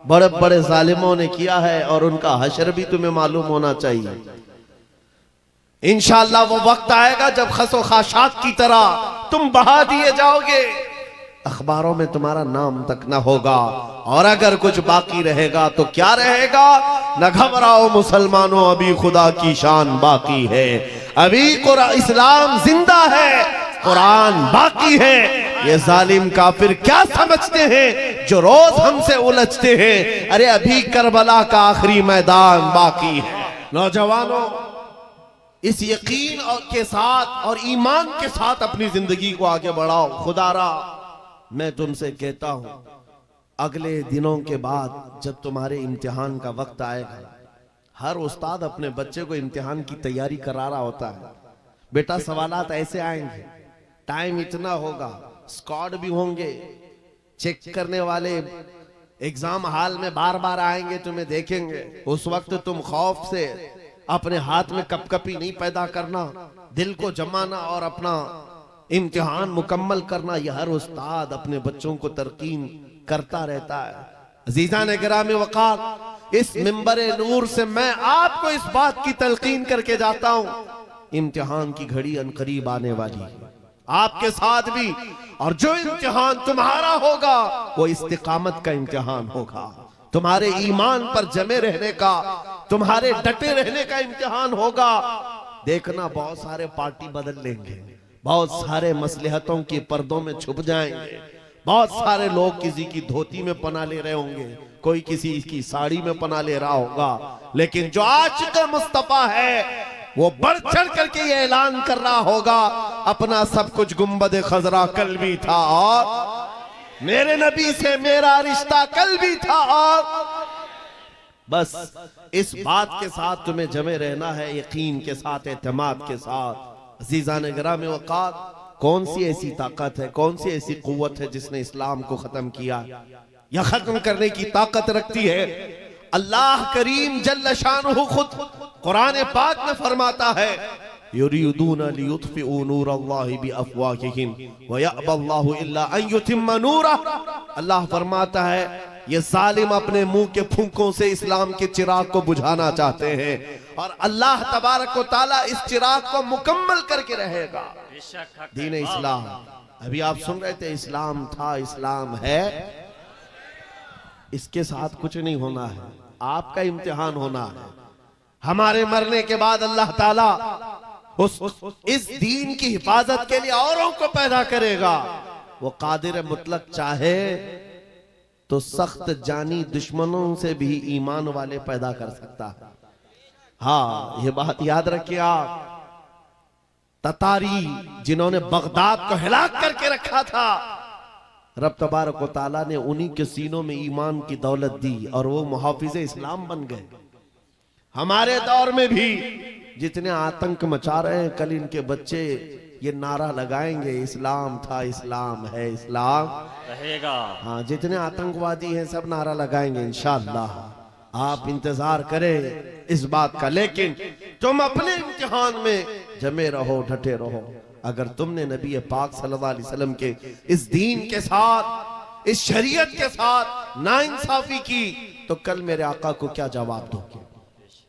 बड़े बड़े जालिमों ने किया है और उनका हशर भी तुम्हें मालूम होना चाहिए। इंशाअल्लाह वो वक्त आएगा जब खसो खाशात की तरह तुम बहा दिए जाओगे, अखबारों में तुम्हारा नाम तक ना होगा। और अगर कुछ बाकी रहेगा तो क्या रहेगा? न घबराओ मुसलमानों, अभी खुदा की शान बाकी है, अभी इस्लाम जिंदा है, कुरान बाकी है। ये जालिम काफिर क्या समझते हैं जो रोज हमसे उलझते हैं? अरे अभी करबला का आखिरी मैदान बाकी है। नौजवानों, इस यकीन के साथ और ईमान के साथ अपनी जिंदगी को आगे बढ़ाओ। खुदारा मैं तुमसे कहता हूं, अगले दिनों के बाद जब तुम्हारे इम्तिहान का वक्त आएगा, हर उस्ताद अपने बच्चे को इम्तिहान की तैयारी करा रहा होता है। बेटा सवालात ऐसे आएंगे, टाइम इतना होगा, स्क्वाड भी होंगे, चेक करने वाले एग्जाम हॉल में बार बार आएंगे, तुम्हें देखेंगे। उस वक्त तुम खौफ से अपने हाथ में कपकपी नहीं पैदा करना, दिल को जमाना और अपना इम्तिहान मुकम्मल करना। यह हर उस्ताद अपने बच्चों को तरकीन करता रहता है। अजीज़ान गिरामी वक़ार, इस मिंबरे नूर से मैं आपको इस बात की तलकीन करके जाता हूं, इम्तिहान की घड़ी अनकरीब आने वाली है, आपके साथ भी। और जो इम्तिहान तुम्हारा होगा वो इस्तिकामत का इम्तिहान होगा, तुम्हारे ईमान पर जमे रहने का, तुम्हारे डटे रहने का इम्तिहान होगा। देखना बहुत सारे पार्टी बदल लेंगे, बहुत सारे मसलहतों के पर्दों में छुप जाएंगे, बहुत सारे लोग किसी की धोती में पना ले रहे होंगे, कोई किसी की साड़ी में पना ले रहा होगा, लेकिन जो आशिक़ मुस्तफा है वो बढ़ चढ़ करके ये ऐलान कर रहा होगा, अपना सब कुछ गुंबद खजरा कल भी था और मेरे नबी से मेरा रिश्ता कल भी था। और बस इस बात के साथ तुम्हें जमे रहना है, यकीन के साथ, एतमाद के साथ। अज़ीज़ान गिरामी वक़ार, कौन सी ऐसी ताकत है, कौन सी ऐसी कुव्वत है जिसने इस्लाम को खत्म किया या खत्म करने की ताकत रखती है? अल्लाह करीम जल्ल शानुहु खुद कुरान पाक में फरमाता है, युरीदूना लियुत्फिउ नूरल्लाहि बिअफ़वाहिहिम व यअबल्लाहु इल्ला अन युतिम्मा नूरह। अल्लाह फरमाता है, ये जालिम अपने मुंह के फूंकों से इस्लाम के चिराग को बुझाना चाहते हैं और अल्लाह तबारक व तआला इस चिराग को मुकम्मल करके रहेगा। दीन इस्लाम, अभी आप सुन रहे थे, इस्लाम था, इस्लाम है, इसके साथ कुछ नहीं होना है, आपका इम्तिहान होना है। हमारे मरने के बाद अल्लाह ताला इस दीन की हिफाजत के लिए औरों को पैदा करेगा। वो कादिर मुतलक चाहे तो सख्त जानी दुश्मनों से भी ईमान वाले पैदा कर सकता है। हाँ, ये बात याद रखिए आप। ततारी जिन्होंने बगदाद को हिलाक करके रखा था, रब तबारक व तआला ने उन्हीं के सीनों में ईमान की दौलत दी और वो मुहाफिज़े इस्लाम बन गए। हमारे दौर में भी जितने आतंक मचा रहे हैं, कल इनके बच्चे ये नारा लगाएंगे, इस्लाम था, इस्लाम है, इस्लाम रहेगा। हाँ, जितने आतंकवादी हैं सब नारा लगाएंगे इंशाअल्लाह। आप इंतजार करें इस बात का, लेकिन तुम अपने इम्तिहान में जमे रहो, डटे रहो। अगर तुमने नबी पाक सल्लल्लाहु अलैहि वसल्लम के इस दीन के साथ, इस शरीयत के साथ नाइंसाफी की, तो कल मेरे आका को क्या जवाब दोगे?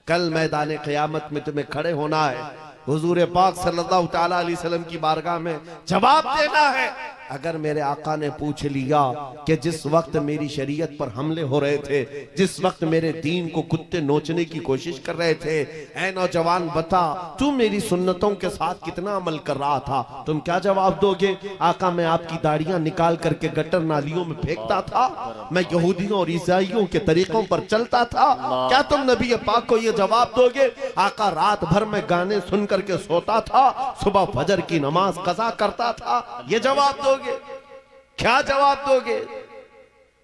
कल मैदान क़यामत में तुम्हें खड़े होना है, हुजूर पाक सल्लल्लाहु तआला अलैहि वसल्लम की बारगाह में जवाब देना है। अगर मेरे आका ने पूछ लिया कि जिस वक्त मेरी शरीयत पर हमले हो रहे थे, जिस वक्त मेरे दीन को कुत्ते नोचने की कोशिश कर रहे थे, ऐ नौजवान बता तू मेरी सुन्नतों के साथ कितना अमल कर रहा था, तुम क्या जवाब दोगे? आका, मैं आपकी दाढ़ियां निकाल करके गटर नालियों में फेंकता था, मैं यहूदियों और ईसाइयों के तरीकों पर चलता था, क्या तुम नबी पाक को यह जवाब दोगे? आका, रात भर में गाने सुन करके सोता था, सुबह फजर की नमाज कज़ा करता था, ये जवाब दोगे? क्या जवाब दोगे?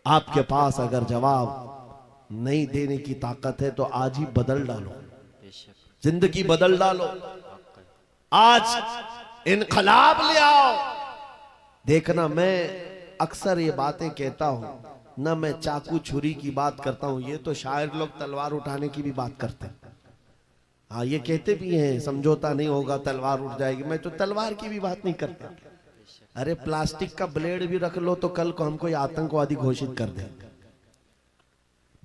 आपके पास अगर जवाब नहीं देने की ताकत है तो आज ही बदल डालो, जिंदगी बदल डालो, आज इनकलाब ले आओ। देखना, मैं अक्सर ये बातें कहता हूं ना, मैं चाकू छुरी की बात करता हूं, ये तो शायर लोग तलवार उठाने की भी बात करते हैं। हाँ, ये कहते भी हैं समझौता नहीं होगा, तलवार उठ जाएगी। मैं तो तलवार की भी बात नहीं करता। अरे प्लास्टिक का ब्लेड भी रख लो तो कल को हमको आतंकवादी घोषित कर दे।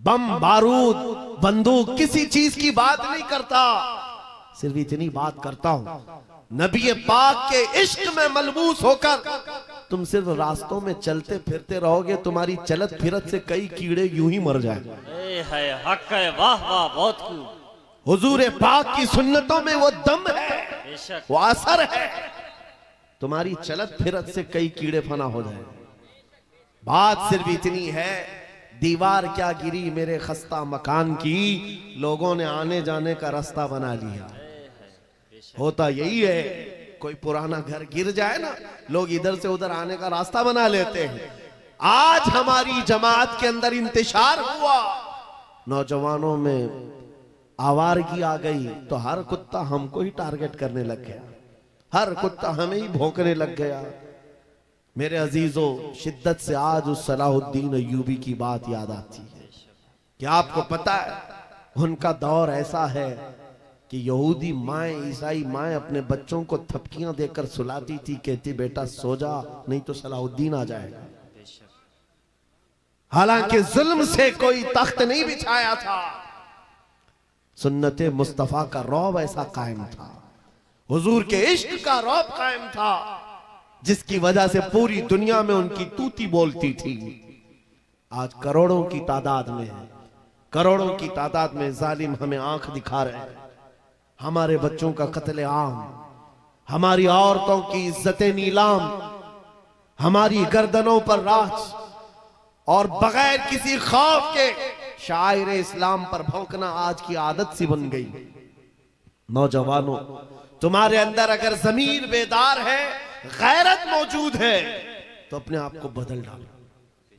बम बारूद बंदूक किसी चीज की बात नहीं करता, सिर्फ इतनी बात करता हूं, नबी पाक के इश्क में मलबूस होकर तुम सिर्फ रास्तों में चलते फिरते रहोगे, तुम्हारी चलत फिरत से कई कीड़े यूं ही मर जाएंगे। हक है, वाह वाह, बहुत खूब। हुजूर पाक की सुन्नतों में वो दम है, वो असर है, तुम्हारी चलत फिरत से कई कीड़े फना हो जाए। बात सिर्फ इतनी है, दीवार क्या गिरी मेरे खस्ता मकान की, लोगों ने आने जाने का रास्ता बना लिया। होता यही है, कोई पुराना घर गिर जाए ना, लोग इधर से उधर आने का रास्ता बना लेते हैं। आज हमारी जमात के अंदर इंतशार हुआ, नौजवानों में आवारगी आ गई, तो हर कुत्ता हमको ही टारगेट करने लग गया, हर कुत्ता हमें ही भौंकने लग गया। मेरे अजीजों, शिद्दत से आज उस सलाहुद्दीन अय्यूबी की बात याद आती है। क्या आपको पता है, उनका दौर ऐसा है कि यहूदी माएँ, ईसाई माएँ अपने बच्चों को थपकियां देकर सुलाती थी, कहती बेटा सो जा, नहीं तो सलाहुद्दीन आ जाएगा। हालांकि जुल्म से कोई तख्त नहीं बिछाया था, सुन्नते मुस्तफा का रौब ऐसा कायम था, हुजूर के इश्क का रौब कायम था, जिसकी वजह से पूरी दुनिया में उनकी तूती बोलती थी। आज करोड़ों की तादाद में है, करोड़ों की तादाद में जालिम हमें आंख दिखा रहे हैं। हमारे बच्चों का कत्ले आम, हमारी औरतों की इज्जतें नीलाम, हमारी गर्दनों पर राज, और बगैर किसी खौफ के शायर इस्लाम पर भौंकना आज की आदत सी बन गई। नौजवानों, तुम्हारे अंदर अगर ज़मीर बेदार है, गैरत मौजूद है, तो अपने आप को बदल डालो।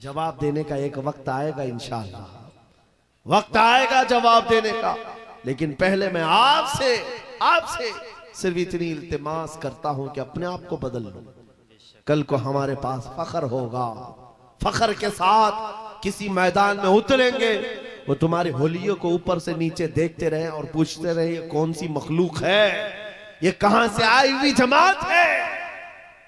जवाब देने का एक वक्त आएगा, इंशाअल्लाह वक्त आएगा जवाब देने का। लेकिन पहले मैं आपसे सिर्फ इतनी इल्तिमास करता हूं कि अपने आप को बदल लो। कल को हमारे पास फख्र होगा, फख्र के साथ किसी मैदान में उतरेंगे, वो तुम्हारे होलियों को ऊपर से नीचे देखते रहे और पूछते रहे ये कौन सी मखलूक है, ये कहां से आई हुई जमात है,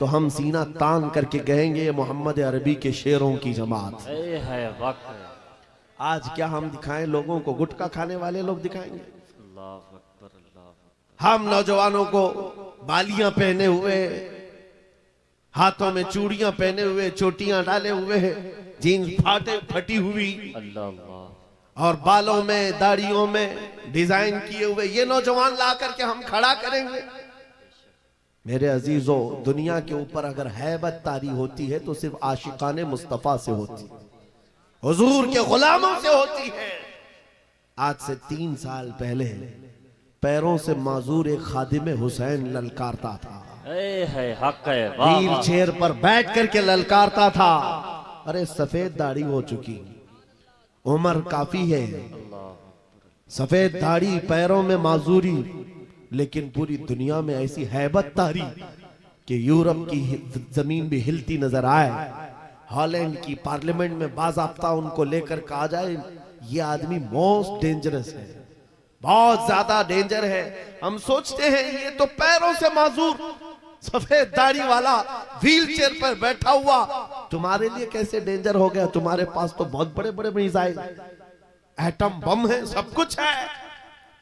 तो हम सीना तान करके कहेंगे ये मोहम्मद अरबी के शेरों की जमात है। आज क्या हम दिखाएं लोगों को? गुटखा खाने वाले लोग दिखाएंगे। हम नौजवानों को बालियां पहने हुए, हाथों में चूड़ियां पहने हुए, चोटियां डाले हुए, जीन्स फटी हुई, और बालों में दाढ़ियों में डिजाइन किए हुए ये नौजवान ला करके हम खड़ा करेंगे। मेरे अजीजों, दुनिया के ऊपर अगर हैबत तारी होती है तो सिर्फ आशिकाने मुस्तफा से होती है, हुजूर के गुलामों से होती है। आज से 3 साल पहले पैरों से माजूर एक खादिम हुसैन ललकारता था, व्हील चेयर पर बैठ करके ललकारता था। अरे सफेद दाढ़ी हो चुकी, उम्र काफी है, सफेद दाढ़ी, पैरों में माजूरी, लेकिन पूरी दुनिया में ऐसी हैबत तारी कि यूरोप की जमीन भी हिलती नजर आए। हॉलैंड की पार्लियामेंट में बाज़ाब्ता उनको लेकर कहा जाए ये आदमी मोस्ट डेंजरस है, बहुत ज्यादा डेंजर है। हम सोचते हैं ये तो पैरों से माजूर सफेद दाढ़ी वाला व्हील चेयर पर बैठा हुआ तुम्हारे लिए कैसे डेंजर हो गया? तुम्हारे पास तो बहुत बड़े बड़े मिसाइल, एटम बम है, सब कुछ है।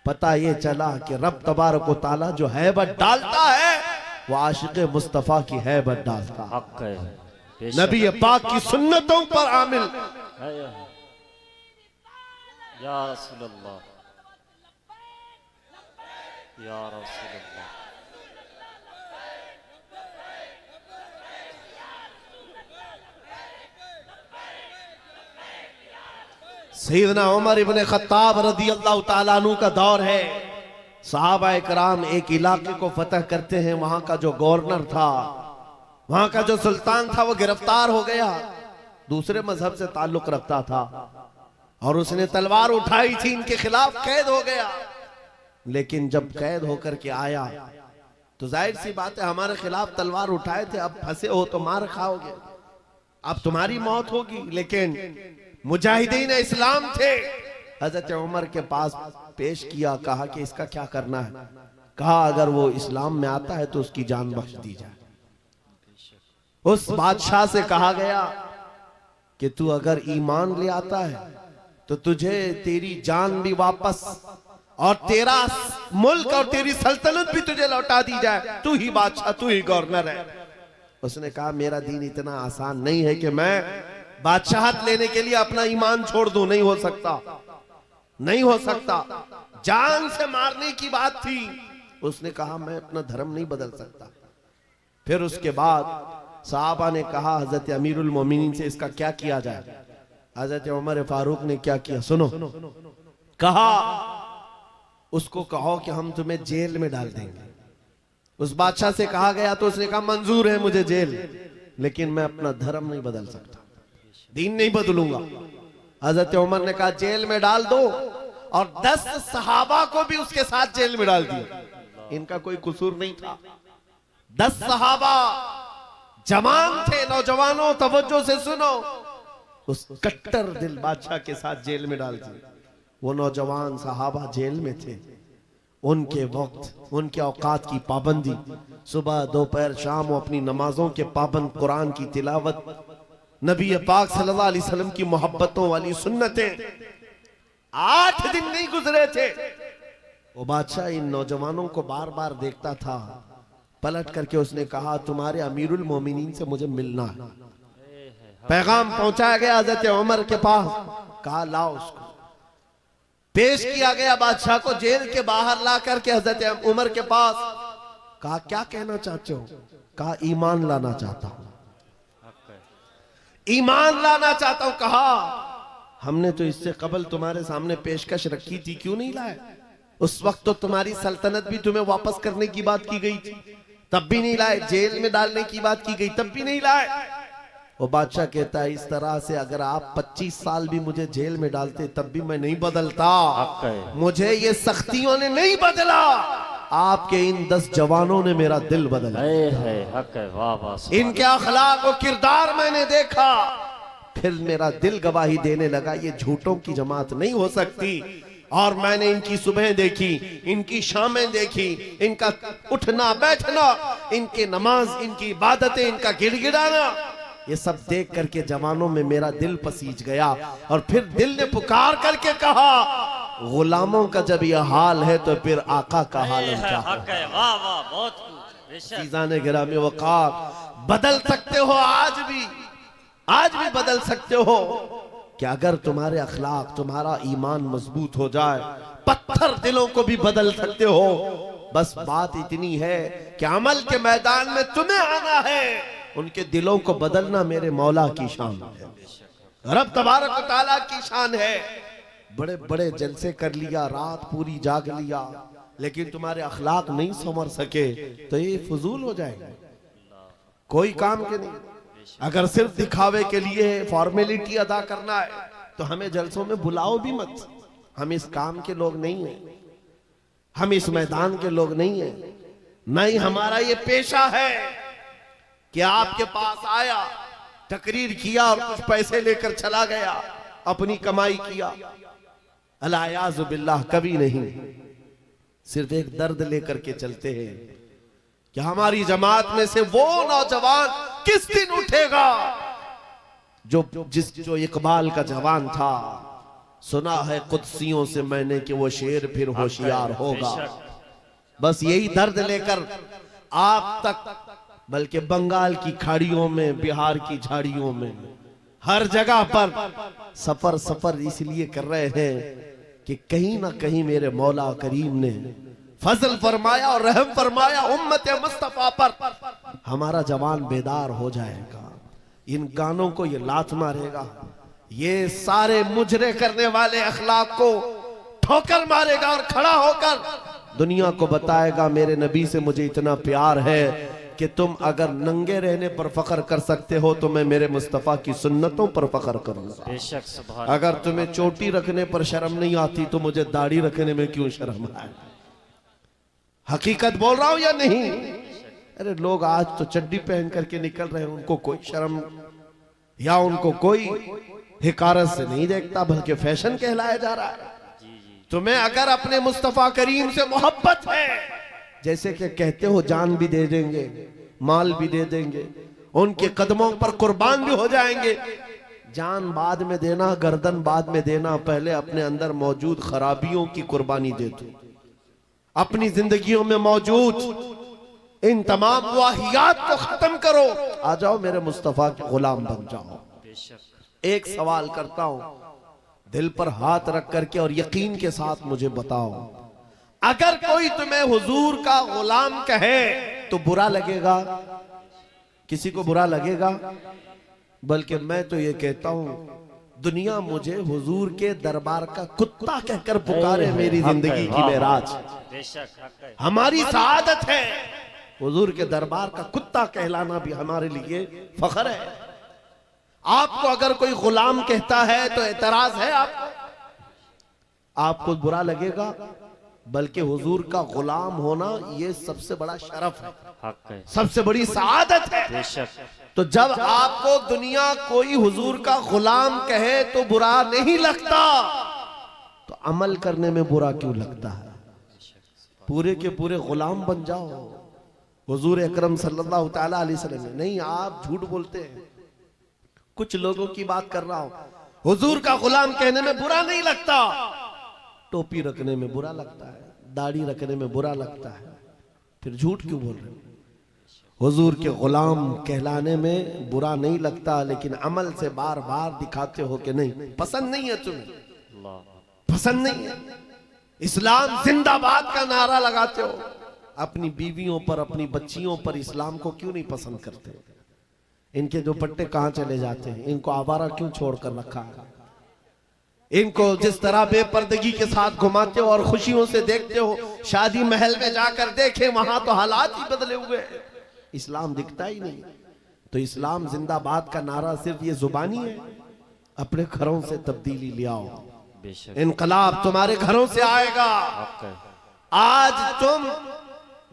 पता ये चला कि रब तबारक व तआला जो हैबत डालता है वो आशिक मुस्तफा की हैबत डालता है, नबी पाक की सुन्नतों पर आमिल। या रसूल अल्लाह, या रसूल अल्लाह। सैयदना उमर इब्ने खत्ताब रज़ी अल्लाह ताला अन्हु का दौर है। सहाबा कराम एक इलाके को फतह करते हैं, वहां का जो गवर्नर था, वहां का जो सुल्तान था, वो गिरफ्तार हो गया, दूसरे मजहब से ताल्लुक रखता था और उसने तलवार उठाई थी, इनके खिलाफ कैद हो गया। लेकिन जब कैद होकर के आया तो जाहिर सी बात है हमारे खिलाफ तलवार उठाए थे, अब फंसे हो तो मार खाओगे, अब तुम्हारी मौत होगी। लेकिन मुजाहिदीन इस्लाम थे, हजरत उमर के पास पेश किया, कहा कि इसका क्या करना है? कहा अगर वो इस्लाम में आता है तो उसकी जान बख्श दी जाए। उस बादशाह से कहा गया कि तू अगर ईमान ले आता है तो तुझे तेरी जान भी वापस और तेरा मुल्क और तेरी सल्तनत भी तुझे लौटा दी जाए, तू ही बादशाह, तू ही गवर्नर है। उसने कहा मेरा दीन इतना आसान नहीं है कि मैं बादशाहत लेने के लिए अपना ईमान छोड़ दूं, नहीं हो सकता, नहीं हो सकता। जान से मारने की बात थी। उसने कहा मैं अपना धर्म नहीं बदल सकता। फिर उसके बाद साहबा ने कहा हजरत अमीरुल मोमिनीन से इसका क्या किया जाए। हजरत उमर फारूक ने क्या किया सुनो, कहा उसको कहो कि हम तुम्हें जेल में डाल देंगे। उस बादशाह से कहा गया तो उसने कहा मंजूर है मुझे जेल, लेकिन मैं अपना धर्म नहीं बदल सकता, दीन नहीं बदलूंगा। हजरत उमर ने कहा जेल में डाल दो, और 10 सहाबा को भी उसके साथ जेल में डाल दिया। इनका कोई कसूर नहीं था। 10 सहाबा जवान थे। नौजवानों तवज्जो से सुनो, उस कट्टर दिल बादशाह के साथ जेल में डाल दिया। वो नौजवान सहाबा जेल में थे। उनके वक्त, उनके औकात की पाबंदी, सुबह दोपहर शाम वो अपनी नमाजों के पाबंद, कुरान की तिलावत, नबी पाक सल्लल्लाहु अलैहि वसल्लम की मोहब्बतों वाली सुन्नतें। 8 दिन नहीं गुजरे थे। वो बादशाह इन नौजवानों को बार बार देखता था। पलट करके उसने कहा तुम्हारे अमीरुल मोमिनीन से मुझे मिलना है। पैगाम पहुंचाया गया हजरत उमर के पास। कहा लाओ उसको। पेश किया गया बादशाह को, जेल के बाहर ला करके हजरत उमर के पास। कहा क्या कहना चाहते हो। कहा ईमान लाना चाहता हूं, ईमान लाना चाहता हूं। कहा हमने तो इससे कबल तुम्हारे सामने पेशकश रखी थी, क्यों नहीं लाए। उस वक्त तो तुम्हारी सल्तनत भी तुम्हें वापस करने की बात की गई थी, तब भी नहीं लाए। जेल में डालने की बात की गई, तब भी नहीं लाए। वो बादशाह कहता है इस तरह से अगर आप 25 साल भी मुझे जेल में डालते तब भी मैं नहीं बदलता। मुझे ये सख्तियों ने नहीं बदला, आपके इन 10 जवानों ने मेरा दिल बदला। इनके अखलाक और किरदार मैंने देखा, फिर मेरा दिल गवाही देने लगा ये झूठों की जमात नहीं हो सकती। और मैंने इनकी सुबह देखी, इनकी शामें देखी, इनका उठना बैठना, इनके नमाज, इनकी इबादतें, इनका गिड़गिड़ाना, ये सब देख करके जवानों में मेरा दिल पसीज गया। और फिर दिल ने पुकार करके कहा गुलामों का जब यह हाल है तो फिर आका का हाल क्या है। गिरामी वक़ार, बदल सकते हो आज भी बदल सकते हो कि अगर तुम्हारे अखलाक, तुम्हारा ईमान मजबूत हो जाए, पत्थर दिलों को भी बदल सकते हो। बस बात इतनी है कि अमल के मैदान में तुम्हें आना है, उनके दिलों को बदलना मेरे मौला की शान है, रब तबारक व तआला की शान है। बड़े बड़े जलसे कर लिया, रात पूरी जाग लिया, लेकिन तुम्हारे अखलाक नहीं संवर सके तो ये फजूल हो जाएगा, कोई काम के नहीं। अगर सिर्फ दिखावे के लिए फॉर्मेलिटी अदा करना है तो हमें जलसों में बुलाओ भी मत। हम इस काम के लोग नहीं हैं, हम इस मैदान के लोग नहीं हैं। नहीं, हमारा ये पेशा है कि आपके पास आया, तकरीर किया और कुछ पैसे लेकर चला गया, अपनी कमाई किया। अलायाज़ु बिल्लाह, कभी नहीं। सिर्फ एक दर्द लेकर के चलते हैं कि हमारी जमात में से वो नौजवान किस दिन उठेगा जो इकबाल का जवान था। सुना है कुदसियों से मैंने कि वो शेर फिर होशियार होगा। बस यही दर्द लेकर आप तक, बल्कि बंगाल की खाड़ियों में, बिहार की झाड़ियों में, हर जगह पर सफर इसलिए कर रहे हैं कि कहीं ना कहीं मेरे मौला करीम ने फजल फरमाया और रहम फरमाया उम्मत मुस्तफा पर। हमारा जवान बेदार हो जाएगा, इन गानों को ये लात मारेगा, ये सारे मुजरे करने वाले अखलाक को ठोकर मारेगा और खड़ा होकर दुनिया को बताएगा मेरे नबी से मुझे इतना प्यार है कि तुम अगर नंगे रहने पर फख्र कर सकते हो तो मैं मेरे मुस्तफ़ा की सुन्नतों पर फख्र करूंगा। अगर तुम्हें चोटी रखने पर शर्म नहीं आती तो मुझे दाढ़ी रखने में क्यों शर्म आए। हकीकत बोल रहा हूं या नहीं। अरे लोग आज तो चड्डी पहन करके निकल रहे हैं, उनको कोई शर्म या उनको कोई हिकारत से नहीं देखता, बल्कि फैशन कहलाया जा रहा है। तुम्हें अगर अपने मुस्तफ़ा करीम से मोहब्बत है, जैसे कि कहते हो जान भी दे देंगे, माल भी दे देंगे, उनके कदमों पर कुर्बान भी हो जाएंगे, जान बाद में देना, गर्दन बाद में देना, पहले अपने अंदर मौजूद खराबियों की कुर्बानी दे दो। अपनी जिंदगियों में मौजूद इन तमाम वाहियात को खत्म करो। आ जाओ मेरे मुस्तफा के गुलाम बन जाओ। बेशक। एक सवाल करता हूं, दिल पर हाथ रख करके और यकीन के साथ मुझे बताओ, अगर कोई तुम्हें हुजूर का गुलाम कहे तो बुरा लगेगा? किसी को बुरा लगेगा? बल्कि मैं तो ये कहता हूं, दुनिया मुझे हुजूर के दरबार का कुत्ता कहकर पुकारे, मेरी जिंदगी की मेराज। बेशक हक है। हमारी सआदत है। हुजूर के दरबार का कुत्ता कहलाना भी हमारे लिए फख्र है। आपको अगर कोई गुलाम कहता है तो एतराज है आपको बुरा लगेगा? बल्कि हुजूर का गुलाम होना ये सबसे बड़ा शरफ है, हक है। सबसे बड़ी सआदत है। बेशक। तो जब आपको दुनिया कोई हुजूर का गुलाम कहे तो बुरा नहीं लगता, तो अमल करने में बुरा क्यों लगता है? पूरे के पूरे गुलाम बन जाओ हुजूर अकरम सल्लल्लाहु तआला अलैहि वसल्लम। नहीं, आप झूठ बोलते हैं। कुछ लोगों की बात कर रहा हूं। हुजूर का गुलाम कहने में बुरा नहीं लगता, टोपी रखने में बुरा लगता है, दाढ़ी रखने में बुरा लगता है, फिर झूठ क्यों बोल रहे हो? हुजूर के गुलाम कहलाने में बुरा नहीं लगता, लेकिन अमल से बार बार दिखाते हो कि नहीं, पसंद नहीं है तुम्हें, पसंद नहीं है। इस्लाम जिंदाबाद का नारा लगाते हो, अपनी बीवियों पर, अपनी बच्चियों पर इस्लाम को क्यों नहीं पसंद करते? इनके दुपट्टे कहां चले जाते हैं? इनको आवारा क्यों छोड़कर रखा है? इनको जिस तरह बेपर्दगी के साथ घुमाते हो और खुशियों से देखते हो, शादी महल में जाकर देखे वहां तो हालात ही बदले हुए हैं, इस्लाम दिखता ही नहीं। तो इस्लाम जिंदाबाद का नारा सिर्फ ये जुबानी है? अपने घरों से तब्दीली ले आओ। इनकलाब तुम्हारे घरों से आएगा। आज तुम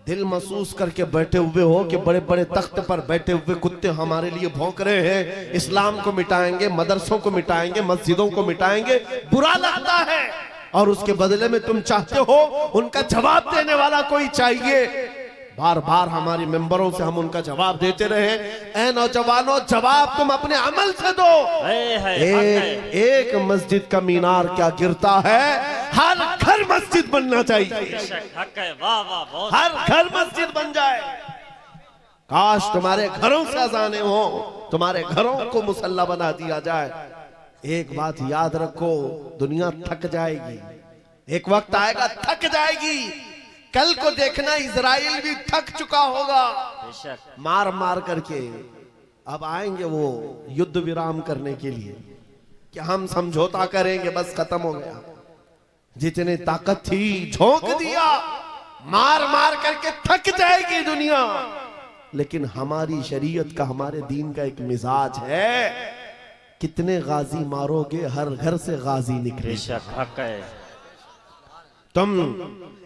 दिल महसूस करके बैठे हुए हो कि बड़े बड़े तख्त पर बैठे हुए कुत्ते हमारे लिए भौंक रहे हैं, इस्लाम को मिटाएंगे, मदरसों को मिटाएंगे, मस्जिदों को मिटाएंगे, बुरा लगता है। और उसके बदले में तुम चाहते हो उनका जवाब देने वाला कोई चाहिए। बार बार हमारी मेंबरों से हम उनका जवाब देते रहे। ऐ नौजवानों, जवाब तुम अपने अमल से दो। एक मस्जिद का मीनार क्या गिरता है, हर घर मस्जिद बनना चाहिए। हर घर मस्जिद बन जाए। काश तुम्हारे घरों से अजाने हो, तुम्हारे घरों को मुसल्ला बना दिया जाए। एक बात याद रखो, दुनिया थक जाएगी, एक वक्त आएगा थक जाएगी। कल को देखना इजराइल भी थक चुका होगा मार मार करके। अब आएंगे वो युद्ध विराम करने के लिए कि हम समझौता करेंगे, बस खत्म हो गया। जितने ताकत थी झोंक दिया, मार मार करके थक जाएगी दुनिया। लेकिन हमारी शरीयत का, हमारे दीन का एक मिजाज है, कितने गाजी मारोगे हर घर से गाजी निकले। तुम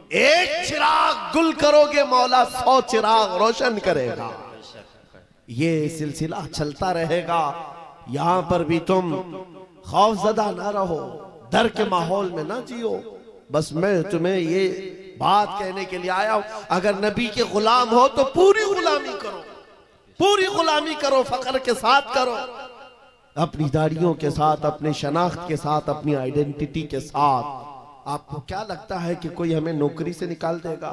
एक चिराग गुल करोगे, मौला 100 चिराग रोशन करेगा। ये सिलसिला चलता रहेगा। यहां पर भी तुम खौफजदा ना रहो, डर के माहौल में ना जियो। बस मैं तुम्हें ये बात कहने के लिए आया हूं, अगर नबी के गुलाम हो तो पूरी गुलामी करो, पूरी गुलामी करो, फख्र के साथ करो, अपनी दाढ़ियों के साथ, अपने शनाख्त के साथ, अपनी आइडेंटिटी के साथ। आपको क्या लगता है कि कोई हमें नौकरी से निकाल देगा,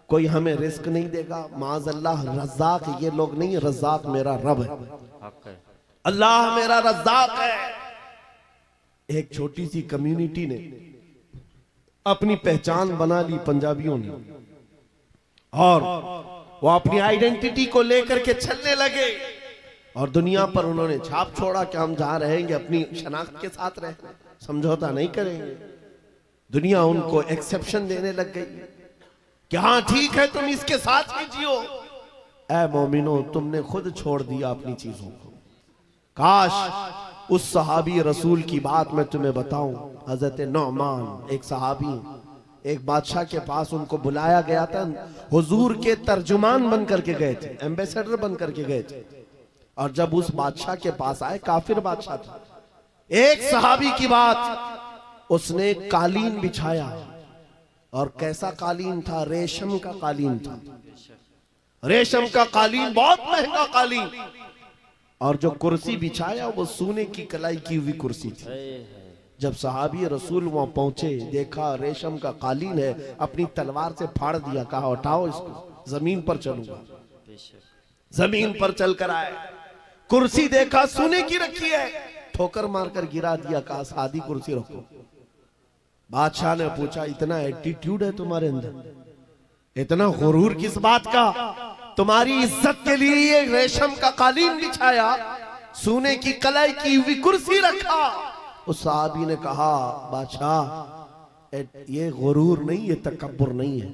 कोई हमें रिस्क नहीं देगा? माज़अल्लाह, रज़्ज़ाक़ ये लोग नहीं, रज़्ज़ाक़ मेरा रब है, अल्लाह मेरा रज़्ज़ाक़ है। एक छोटी सी कम्युनिटी ने अपनी पहचान बना ली पंजाबियों ने, और वो अपनी आइडेंटिटी को लेकर के चलने लगे और दुनिया पर उन्होंने छाप छोड़ा कि हम जहां रहेंगे अपनी शनाख्त के साथ रहेंगे, समझौता नहीं करेंगे। दुनिया उनको एक्सेप्शन देने लग गई कि हाँ ठीक है, तुम इसके साथ ही जियो। ऐ मोमिनो, तुमने खुद छोड़ दिया अपनी चीजों को। काश उस सहाबी रसूल की बात मैं तुम्हें बताऊं। हजरत नौमान एक सहाबी, एक बादशाह के पास उनको बुलाया गया था, हुजूर के तर्जुमान बन करके गए थे, एम्बेसडर बन करके गए थे। और जब उस बादशाह के पास आए, काफिर बादशाह था, एक सहाबी की बात, उसने कालीन बिछाया। और कैसा कालीन था? रेशम का कालीन था। रेशम का कालीन, बहुत महंगा कालीन। और जो कुर्सी बिछाया वो सोने की कलाई की हुई कुर्सी थी। जब सहाबी रसूल वहां पहुंचे, देखा रेशम का कालीन है, अपनी तलवार से फाड़ दिया, कहा उठाओ इसको, जमीन पर चलूंगा। जमीन पर चलकर आए, कुर्सी देखा सोने की रखी है, ठोकर मारकर गिरा दिया, कहा सादी कुर्सी रखो। बादशाह ने पूछा, इतना एटीट्यूड है तुम्हारे अंदर, इतना गुरूर किस बात का? तुम्हारी इज्जत के लिए ये रेशम का कालीन बिछाया, सोने की कलाई की हुई कुर्सी रखा। उस साहबी ने कहा, बादशाह ये गुरूर नहीं, ये तकब्बुर नहीं है,